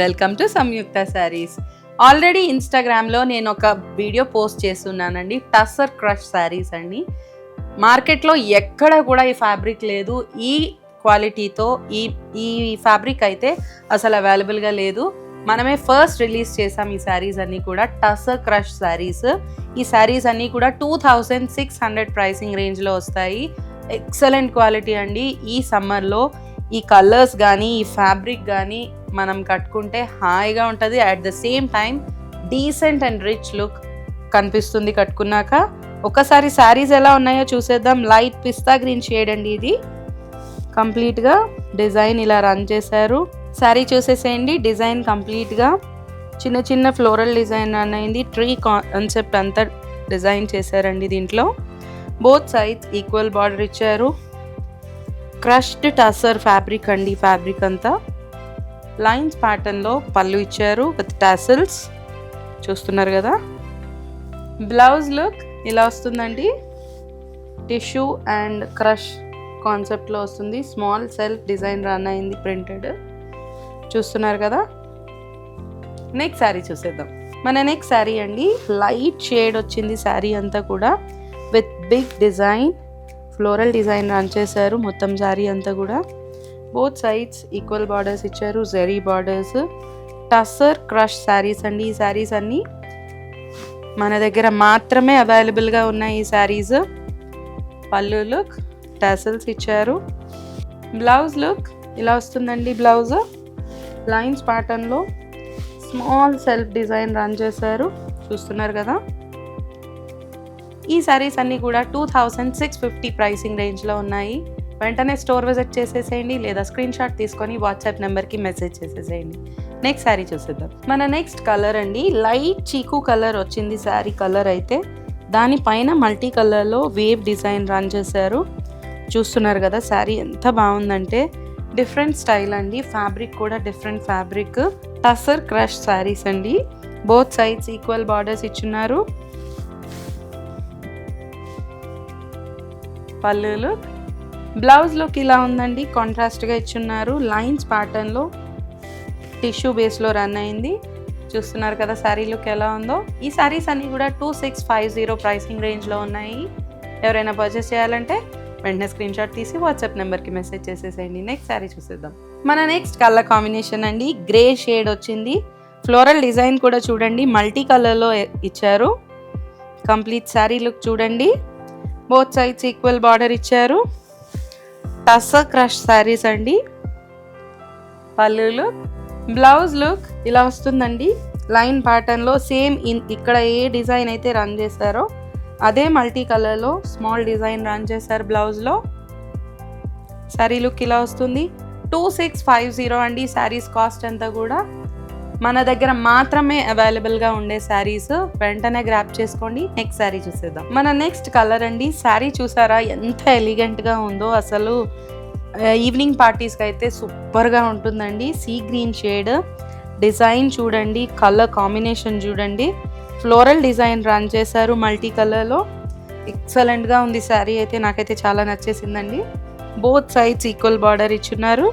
Welcome to Samyukta sarees. Already ఇన్స్టాగ్రామ్లో నేను ఒక వీడియో పోస్ట్ చేస్తున్నానండి. టస్సర్ క్రష్ శారీస్ అండి. మార్కెట్లో ఎక్కడ కూడా ఈ ఫ్యాబ్రిక్ లేదు. ఈ క్వాలిటీతో ఈ ఫ్యాబ్రిక్ అయితే అసలు అవైలబుల్గా లేదు. మనమే ఫస్ట్ రిలీజ్ చేసాం ఈ శారీస్ అన్నీ కూడా. టస్సర్ క్రష్ శారీస్. ఈ శారీస్ అన్నీ కూడా 2600 ప్రైసింగ్ రేంజ్లో వస్తాయి. ఎక్సలెంట్ క్వాలిటీ అండి. ఈ సమ్మర్లో ఈ కలర్స్ కానీ ఈ ఫ్యాబ్రిక్ కానీ మనం కట్టుకుంటే హాయిగా ఉంటుంది. At the same time decent and rich look కనిపిస్తుంది కట్టుకున్నాక. ఒకసారి శారీస్ ఎలా ఉన్నాయో చూసేద్దాం. లైట్ పిస్తా గ్రీన్ షేడ్ అండి ఇది. కంప్లీట్గా డిజైన్ ఇలా రన్ చేశారు. శారీ చూసేసేయండి. డిజైన్ కంప్లీట్గా చిన్న చిన్న ఫ్లోరల్ డిజైన్ రన్ అయింది. ట్రీ కాన్సెప్ట్ అంతా డిజైన్ చేశారండి దీంట్లో. బోత్ సైడ్స్ ఈక్వల్ బార్డర్ ఇచ్చారు. క్రష్డ్ టసర్ ఫ్యాబ్రిక్ అండి. ఫ్యాబ్రిక్ అంతా లైన్స్ ప్యాటర్న్లో పళ్ళు ఇచ్చారు విత్ టాసిల్స్. చూస్తున్నారు కదా. బ్లౌజ్ లుక్ ఇలా వస్తుందండి. టిష్యూ అండ్ క్రష్ కాన్సెప్ట్లో వస్తుంది. స్మాల్ సెల్ఫ్ డిజైన్ రన్ అయింది ప్రింటెడ్. చూస్తున్నారు కదా. నెక్స్ట్ శారీ చూసేద్దాం. మన నెక్స్ట్ శారీ అండి. లైట్ షేడ్ వచ్చింది శారీ అంతా కూడా with big design. Floral design run చేశారు మొత్తం శారీ అంతా కూడా. బోత్ సైడ్స్ ఈక్వల్ బార్డర్స్ ఇచ్చారు. జెరీ బార్డర్స్. టస్సర్ క్రష్ శారీస్ అండి. ఈ శారీస్ అన్నీ మన దగ్గర మాత్రమే అవైలబుల్గా ఉన్నాయి ఈ శారీస్. పళ్ళు లుక్ టాసిల్స్ ఇచ్చారు. బ్లౌజ్ లుక్ ఇలా వస్తుందండి. బ్లౌజ్ లైన్స్ ప్యాటర్న్లో స్మాల్ సెల్ఫ్ డిజైన్ రన్ చేశారు. చూస్తున్నారు కదా. ఈ శారీస్ అన్నీ కూడా 2650 ప్రైసింగ్ రేంజ్లో ఉన్నాయి. వెంటనే స్టోర్ విజిట్ చేసేసేయండి లేదా స్క్రీన్ షాట్ తీసుకొని వాట్సాప్ నెంబర్కి మెసేజ్ చేసేసేయండి. నెక్స్ట్ శారీ చూసేద్దాం. మన నెక్స్ట్ కలర్ అండి. లైట్ చీకు కలర్ వచ్చింది శారీ కలర్ అయితే. దానిపైన మల్టీ కలర్లో వేవ్ డిజైన్ రన్ చేశారు. చూస్తున్నారు కదా. శారీ ఎంత బాగుందంటే డిఫరెంట్ స్టైల్ అండి. ఫ్యాబ్రిక్ కూడా different fabric. Tussar crush saris అండి. బోత్ సైడ్స్ ఈక్వల్ బార్డర్స్ ఇచ్చున్నారు. పళ్ళు లుక్. బ్లౌజ్ లుక్ ఇలా ఉందండి. కాంట్రాస్ట్గా ఇచ్చున్నారు. లైన్స్ ప్యాటర్న్లో టిష్యూ బేస్లో రన్ అయింది. చూస్తున్నారు కదా శారీ లుక్ ఎలా ఉందో. ఈ శారీస్ అన్నీ కూడా 2650 ప్రైసింగ్ రేంజ్లో ఉన్నాయి. ఎవరైనా పర్చేస్ చేయాలంటే వెంటనే స్క్రీన్ షాట్ తీసి వాట్సాప్ నెంబర్కి మెసేజ్ చేసేసేయండి. నెక్స్ట్ శారీ చూసేద్దాం. మన నెక్స్ట్ కలర్ కాంబినేషన్ అండి. గ్రే షేడ్ వచ్చింది. ఫ్లోరల్ డిజైన్ కూడా చూడండి మల్టీ కలర్లో ఇచ్చారు. కంప్లీట్ శారీ లుక్ చూడండి. బోత్ సైడ్స్ ఈక్వల్ బార్డర్ ఇచ్చారు. టస్సర్ క్రష్ శారీస్ అండి. పళ్ళు లుక్. బ్లౌజ్ లుక్ ఇలా వస్తుందండి. లైన్ ప్యాటర్న్లో సేమ్ ఇక్కడ ఏ డిజైన్ అయితే రన్ చేశారో అదే మల్టీ కలర్లో స్మాల్ డిజైన్ రన్ చేశారు బ్లౌజ్లో. శారీ లుక్ ఇలా వస్తుంది. 2650 అండి శారీస్ కాస్ట్ అంతా కూడా. మన దగ్గర మాత్రమే అవైలబుల్గా ఉండే శారీస్. వెంటనే గ్రాప్ చేసుకోండి. నెక్స్ట్ శారీ చూసేద్దాం. మన నెక్స్ట్ కలర్ అండి. శారీ చూసారా ఎంత ఎలిగెంట్గా ఉందో. అసలు ఈవినింగ్ పార్టీస్కి అయితే సూపర్గా ఉంటుందండి. సీ గ్రీన్ షేడ్ డిజైన్ చూడండి. కలర్ కాంబినేషన్ చూడండి. ఫ్లోరల్ డిజైన్ రన్ చేశారు మల్టీ కలర్లో. ఎక్సలెంట్గా ఉంది శారీ అయితే. నాకైతే చాలా నచ్చేసిందండి. బోత్ సైడ్స్ ఈక్వల్ బార్డర్ ఇచ్చున్నారు.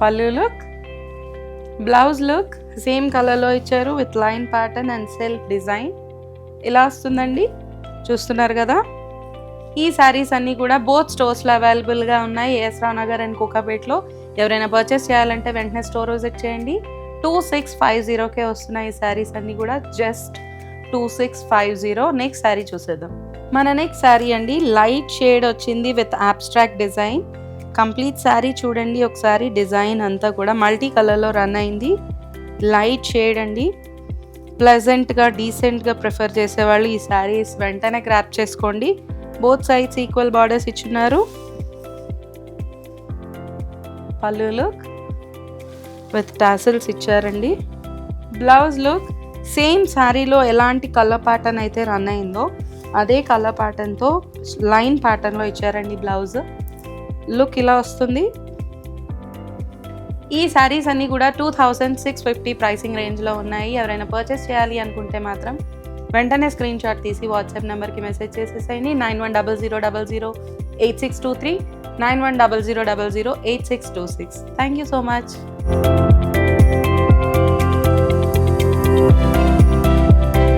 Pallu look. Blouse look same కలర్లో ఇచ్చారు with line pattern and self design ఇలా వస్తుందండి. చూస్తున్నారు కదా. ఈ శారీస్ అన్నీ కూడా బోత్ స్టోర్స్లో అవైలబుల్గా ఉన్నాయి. ఎస్ రావ్ నగర్ అండ్ కోకాపేట్లో. ఎవరైనా పర్చేస్ చేయాలంటే వెంటనే స్టోర్ విజిట్ చేయండి. 2650కే వస్తున్నాయి ఈ శారీస్ అన్నీ కూడా. జస్ట్ 2650. నెక్స్ట్ శారీ చూసేద్దాం. మన నెక్స్ట్ శారీ అండి. లైట్ షేడ్ వచ్చింది with abstract design. Complete sari చూడండి ఒకసారి. డిజైన్ అంతా కూడా మల్టీ కలర్లో రన్ అయింది. లైట్ షేడ్ అండి. ప్లెజెంట్గా డీసెంట్గా ప్రిఫర్ చేసేవాళ్ళు ఈ శారీస్ వెంటనే గ్రాప్ చేసుకోండి. బోత్ సైడ్స్ ఈక్వల్ బార్డర్స్ ఇచ్చున్నారు. పళ్ళు లుక్ విత్ టాసిల్స్ ఇచ్చారండి. బ్లౌజ్ లుక్ సేమ్ శారీలో ఎలాంటి కలర్ ప్యాటర్న్ అయితే రన్ అయిందో అదే కలర్ ప్యాటర్న్తో లైన్ ప్యాటర్న్లో ఇచ్చారండి. బ్లౌజ్ లుక్ ఇలా వస్తుంది. ఈ శారీస్ అన్నీ కూడా 2650 ప్రైసింగ్ రేంజ్లో ఉన్నాయి. ఎవరైనా పర్చేస్ చేయాలి అనుకుంటే మాత్రం వెంటనే స్క్రీన్ షాట్ తీసి వాట్సాప్ నెంబర్కి మెసేజ్ చేసేసేయండి. 9100008623 9100008626. Thank you so much.